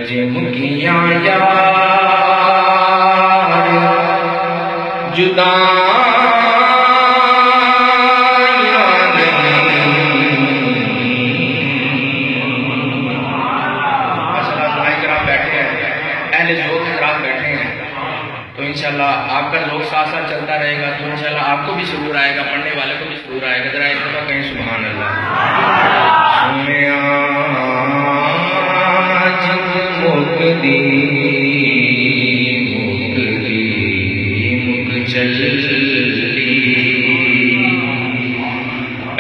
अजमुकियां यार जुदा इंशाल्लाह आपका लोग साथ साथ चलता रहेगा तो इंशाल्लाह आपको भी सुरूर आएगा, पढ़ने वाले को भी सुरूर आएगा। जरा एक दफा कहीं सुभान अल्लाह। मुक्ति मुक चली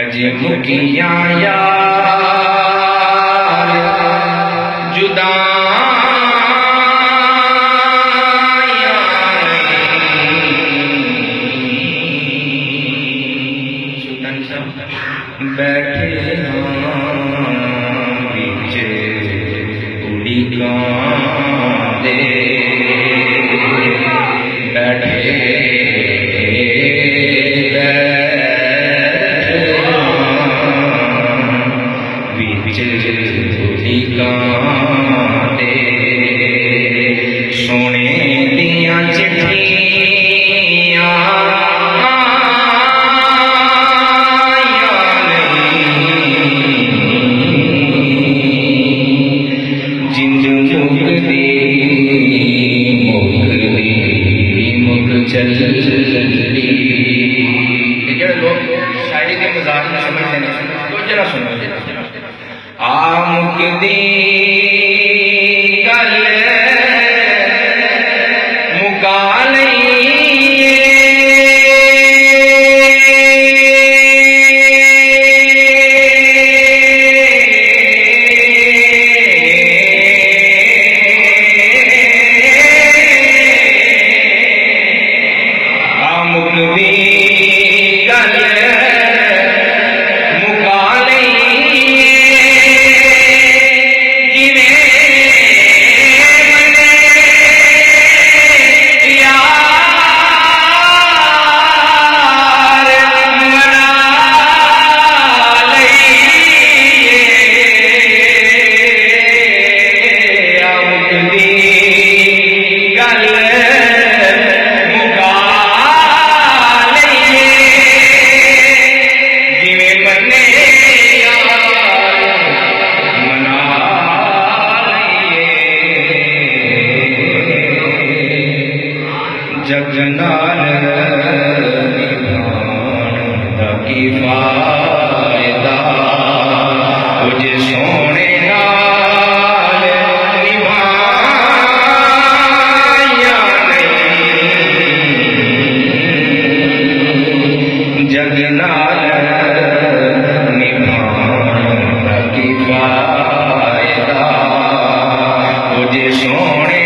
अजमुकियां यार जुदा बैठे पीछे उड़ी दे बैठे पीछे उड़ी दे सोने दियां चिट्ठियां लोग शायरी के मजाक में समझते नहीं, तो जरा सुनो मुक्ति गल मुका जगनाल की फायदा तुझे सोने नाल निभाया नहीं जगनाल निभाने की फायदा तुझे सोने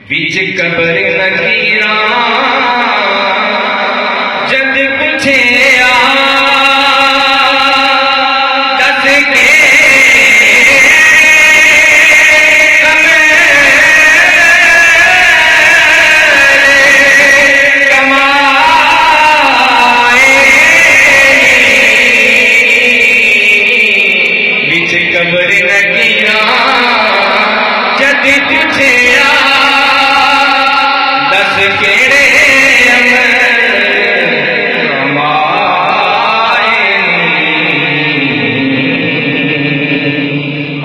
बीच कबर नकीरा जद पूछे दस के कमाए बीच कबर नकीरा जद पूछे केड़े अमर कमाए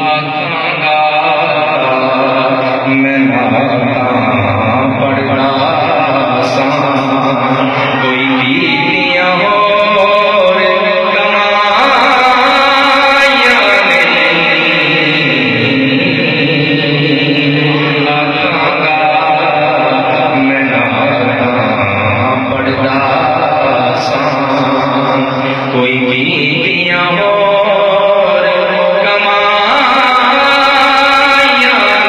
आखांगा मैं पढ़ना सा कोई बीतियां हो कोई बीतियां और कमाया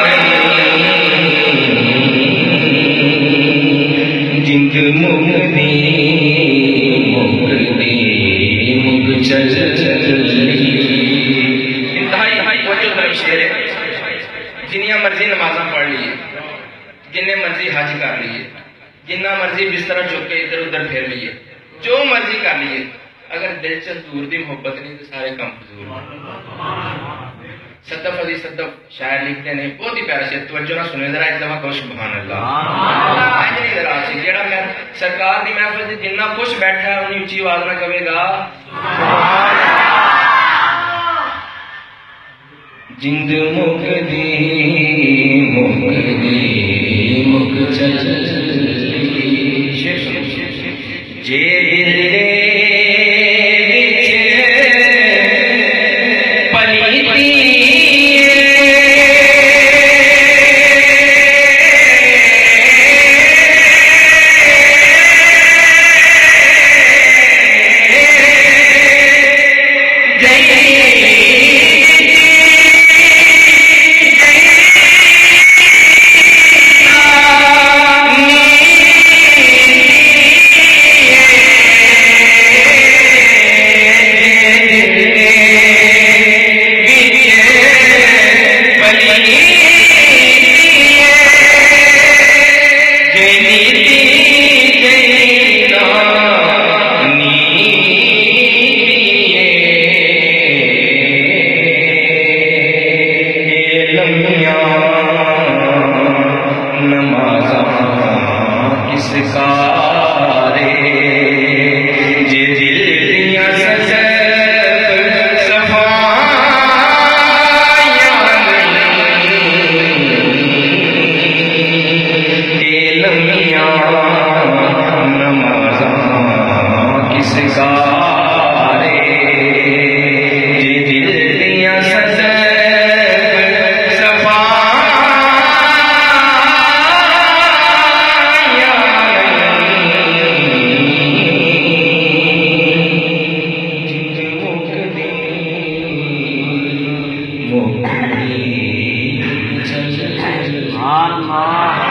नहीं जिंद मुक्ति इंतहाई वजह तरफ शेर है। जिन्नियां मर्जी नमाजा पढ़ लीए, जिन्ने मर्जी हज कर लीए, जिन्ना मर्जी बिस्तरा चुक के इधर उधर फिर लीए, जो मर्जी कर लीए, अगर दिल च हजूर दी मोहब्बत नहीं तो सारे काम फजूल। सदफ अली सदफ शायर लिखते हैं, बहुत ही प्यारा से तवज्जो ना सुने जरा, एक दफा कहो सुभान अल्लाह। आज नहीं जरा सी जेड़ा मैं सरकार दी महफिल च जिन्ना खुश बैठा है उन्नी उच्ची आवाज ना कहेगा जिंद मुकदी मुक चल जे दिल दे विच पलीती Allah